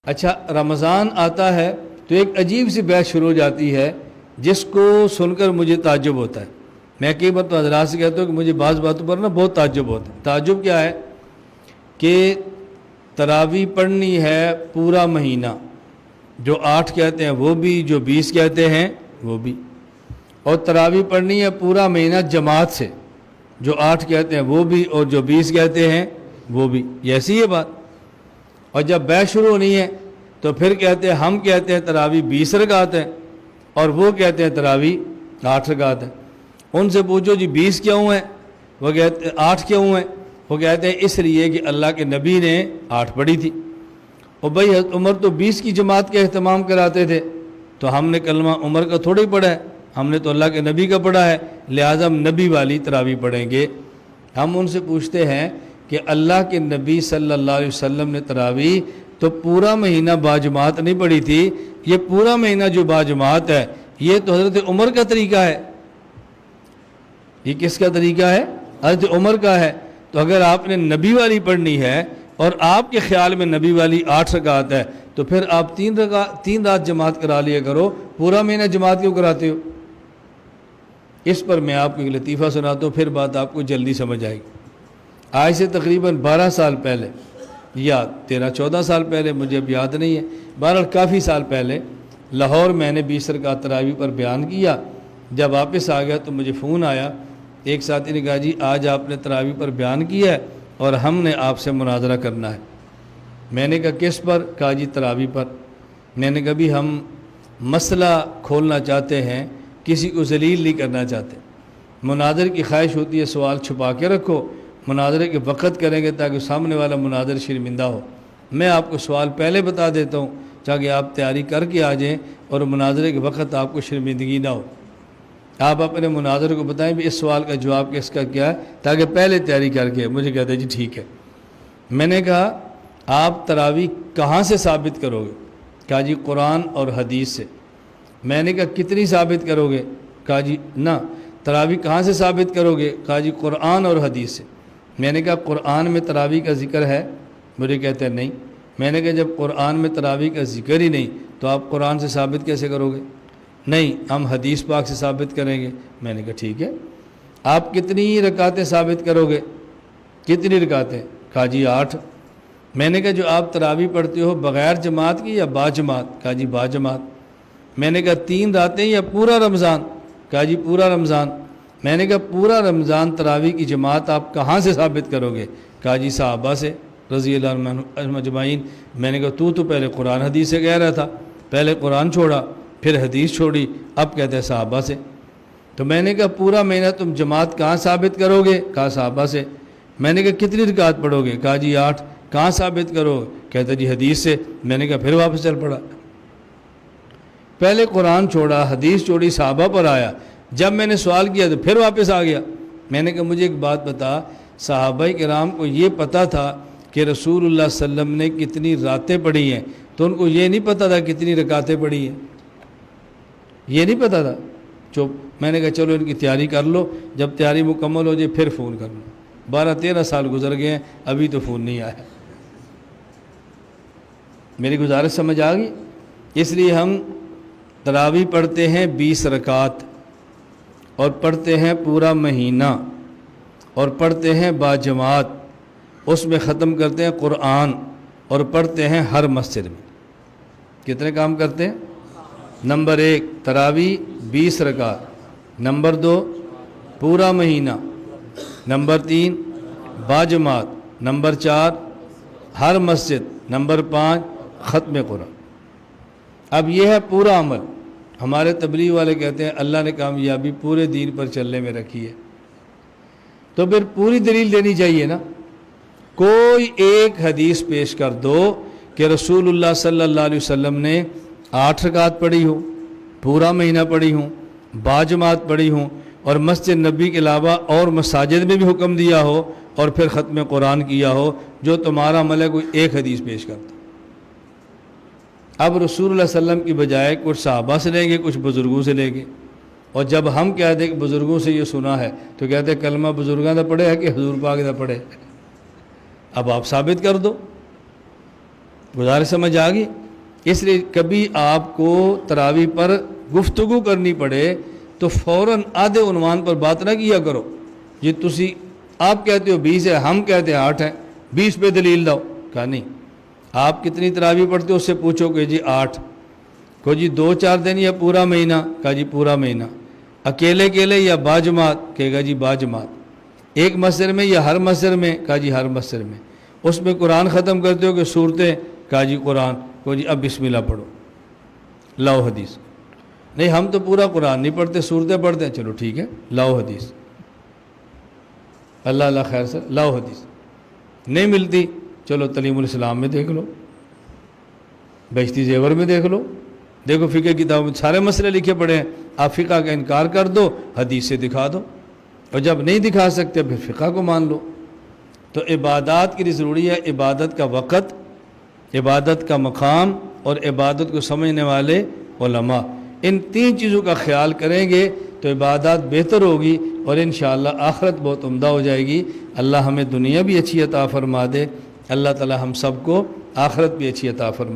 اچھا رمضان آتا ہے تو ایک عجیب سی بحث شروع ہو جاتی ہے جس کو سن کر مجھے تعجب ہوتا ہے۔ میں کئی بار تو حضرات سے کہتا ہوں کہ مجھے بعض باتوں پر نا بہت تعجب ہوتا ہے۔ تعجب کیا ہے کہ تراویح پڑھنی ہے پورا مہینہ، جو 8 کہتے ہیں وہ بھی، جو 20 کہتے ہیں وہ بھی، اور تراویح پڑھنی ہے پورا مہینہ جماعت سے، جو 8 کہتے ہیں وہ بھی اور جو 20 کہتے ہیں وہ بھی، یہ ایسی ہے بات۔ اور جب بحث شروع ہونی ہے تو پھر کہتے ہیں ہم کہتے ہیں تراویح 20 رکعت ہے اور وہ کہتے ہیں تراویح 8 رکعت ہے۔ ان سے پوچھو جی 20 کیوں ہیں، وہ کہتے ہیں 8 کیوں ہیں، وہ کہتے ہیں اس لیے کہ اللہ کے نبی نے 8 پڑھی تھی۔ اور بھائی حضرت عمر تو 20 کی جماعت کا اہتمام کراتے تھے، تو ہم نے کلمہ عمر کا تھوڑا ہی پڑھا ہے، ہم نے تو اللہ کے نبی کا پڑھا ہے، لہٰذا ہم نبی والی تراویح پڑھیں گے۔ ہم ان سے پوچھتے ہیں کہ اللہ کے نبی صلی اللہ علیہ وسلم نے تراویح تو پورا مہینہ باجماعت نہیں پڑھی تھی، یہ پورا مہینہ جو باجماعت ہے یہ تو حضرت عمر کا طریقہ ہے۔ یہ کس کا طریقہ ہے؟ حضرت عمر کا ہے۔ تو اگر آپ نے نبی والی پڑھنی ہے اور آپ کے خیال میں نبی والی 8 رکعت ہے تو پھر آپ 3 رات جماعت کرا لیا کرو، پورا مہینہ جماعت کیوں کراتے ہو؟ اس پر میں آپ کو ایک لطیفہ سناتا ہوں، پھر بات آپ کو جلدی سمجھ آئے گی۔ آج سے تقریباً 12 سال پہلے یا 13-14 سال پہلے، مجھے اب یاد نہیں ہے، بہرحال کافی سال پہلے لاہور میں نے 20 رکعت تراویح پر بیان کیا۔ جب واپس آ گیا تو مجھے فون آیا، ایک ساتھی نے کہا جی آج آپ نے تراویح پر بیان کیا ہے اور ہم نے آپ سے مناظرہ کرنا ہے۔ میں نے کہا کس پر؟ کہا جی تراویح پر۔ میں نے کہا بھی ہم مسئلہ کھولنا چاہتے ہیں، کسی کو ذلیل نہیں کرنا چاہتے۔ مناظر کی خواہش ہوتی ہے سوال چھپا کے رکھو، مناظرے کے وقت کریں گے تاکہ سامنے والا مناظر شرمندہ ہو۔ میں آپ کو سوال پہلے بتا دیتا ہوں تاکہ آپ تیاری کر کے آ جائیں اور مناظرے کے وقت آپ کو شرمندگی نہ ہو۔ آپ اپنے مناظر کو بتائیں بھی اس سوال کا جواب کس کا کیا ہے، تاکہ پہلے تیاری کر کے۔ مجھے کہتے ہیں جی ٹھیک ہے۔ میں نے کہا آپ تراویح کہاں سے ثابت کرو گے؟ کہا جی قرآن اور حدیث سے۔ میں نے کہا کتنی ثابت کرو گے؟ کہا جی نہ تراویح کہاں سے ثابت کرو گے؟ کہا جی قرآن اور حدیث سے۔ میں نے کہا قرآن میں تراویح کا ذکر ہے؟ مجھے کہتے ہیں نہیں۔ میں نے کہا جب قرآن میں تراویح کا ذکر ہی نہیں تو آپ قرآن سے ثابت کیسے کرو گے؟ نہیں ہم حدیث پاک سے ثابت کریں گے۔ میں نے کہا ٹھیک ہے، آپ کتنی رکعتیں ثابت کرو گے؟ کتنی رکعتیں؟ کہا جی 8۔ میں نے کہا جو آپ تراویح پڑھتے ہو بغیر جماعت کی یا با جماعت؟ کہا جی با جماعت۔ میں نے کہا 3 راتیں یا پورا رمضان؟ کہا جی پورا رمضان۔ میں نے کہا پورا رمضان تراویح کی جماعت آپ کہاں سے ثابت کرو گے؟ کہا جی صحابہ سے رضی اللہ عنہم اجمعین۔ میں نے کہا تو پہلے قرآن حدیث سے کہہ رہا تھا، پہلے قرآن چھوڑا پھر حدیث چھوڑی، اب کہتے ہیں صحابہ سے۔ تو میں نے کہا پورا مہینہ تم جماعت کہاں ثابت کرو گے؟ کہا صحابہ سے۔ میں نے کہا کتنی رکعت پڑھو گے؟ کہا جی 8۔ کہاں ثابت کرو گے؟ کہتے جی حدیث سے۔ میں نے کہا پھر واپس چل پڑا، پہلے قرآن چھوڑا، حدیث چھوڑی، صحابہ پر آیا، جب میں نے سوال کیا تو پھر واپس آ گیا۔ میں نے کہا مجھے ایک بات بتا، صحابہ کرام کو یہ پتہ تھا کہ رسول اللہ صلی اللہ علیہ وسلم نے کتنی راتیں پڑھی ہیں، تو ان کو یہ نہیں پتہ تھا کتنی رکعتیں پڑھی ہیں؟ یہ نہیں پتہ تھا؟ چپ۔ میں نے کہا چلو ان کی تیاری کر لو، جب تیاری مکمل ہو جائے پھر فون کرنا۔ 12-13 سال گزر گئے ہیں، ابھی تو فون نہیں آیا۔ میری گزارش سمجھ آ گئی؟ اس لیے ہم تراویح پڑھتے ہیں 20 رکعت اور پڑھتے ہیں پورا مہینہ اور پڑھتے ہیں باجماعت، اس میں ختم کرتے ہیں قرآن اور پڑھتے ہیں ہر مسجد میں۔ کتنے کام کرتے ہیں؟ نمبر 1 تراویح 20 رکعت، نمبر 2 پورا مہینہ، نمبر 3 باجماعت، نمبر 4 ہر مسجد، نمبر 5 ختم قرآن۔ اب یہ ہے پورا عمل۔ ہمارے تبلیغ والے کہتے ہیں اللہ نے کامیابی پورے دین پر چلنے میں رکھی ہے، تو پھر پوری دلیل دینی چاہیے نا۔ کوئی ایک حدیث پیش کر دو کہ رسول اللہ صلی اللہ علیہ وسلم نے 8 رکعت پڑھی ہوں، پورا مہینہ پڑھی ہوں، باجماعت پڑھی ہوں، اور مسجد نبی کے علاوہ اور مساجد میں بھی حکم دیا ہو اور پھر ختم قرآن کیا ہو، جو تمہارا عمل ہے کوئی ایک حدیث پیش کرتا۔ اب رسول اللہ صلی اللہ علیہ وسلم کی بجائے کچھ صحابہ سے لیں گے، کچھ بزرگوں سے لیں گے، اور جب ہم کہتے ہیں کہ بزرگوں سے یہ سنا ہے تو کہتے ہیں کلمہ بزرگاں دا پڑھے ہے کہ حضور پاک دا پڑھے؟ اب آپ ثابت کر دو۔ گزارش سمجھ آ گئی؟ اس لیے کبھی آپ کو تراویح پر گفتگو کرنی پڑے تو فوراً آدھے عنوان پر بات نہ کیا کرو، یہ تسی آپ کہتے ہو 20 ہے، ہم کہتے ہیں 8 ہے، 20 پہ دلیل لاؤ۔ کہا نہیں، آپ کتنی تراویح پڑھتے ہو اس سے پوچھو کہ جی 8، کو جی 2-4 دن یا پورا مہینہ، کہا جی پورا مہینہ، اکیلے اکیلے یا باجماعت، کہے گا جی باجماعت، ایک مسجد میں یا ہر مسجد میں، کہا جی ہر مسجد میں، اس میں قرآن ختم کرتے ہو کہ صورتیں، کہا جی قرآن، کو جی اب بسم اللہ پڑھو، لاؤ حدیث۔ نہیں ہم تو پورا قرآن نہیں پڑھتے، صورتیں پڑھتے ہیں، چلو ٹھیک ہے لاؤ حدیث، اللہ اللہ خیر سے لاؤ حدیث، نہیں ملتی چلو تعلیم الاسلام میں دیکھ لو، بہشتی زیور میں دیکھ لو، دیکھو فقہ کتاب میں سارے مسئلے لکھے پڑے ہیں، آپ فقہ کا انکار کر دو، حدیث سے دکھا دو، اور جب نہیں دکھا سکتے پھر فقہ کو مان لو۔ تو عبادات کے لیے ضروری ہے عبادت کا وقت، عبادت کا مقام اور عبادت کو سمجھنے والے علماء، ان 3 چیزوں کا خیال کریں گے تو عبادات بہتر ہوگی اور انشاءاللہ آخرت بہت عمدہ ہو جائے گی۔ اللہ ہمیں دنیا بھی اچھی عطا فرما دے، اللہ تعالی ہم سب کو آخرت بھی اچھی عطا فرما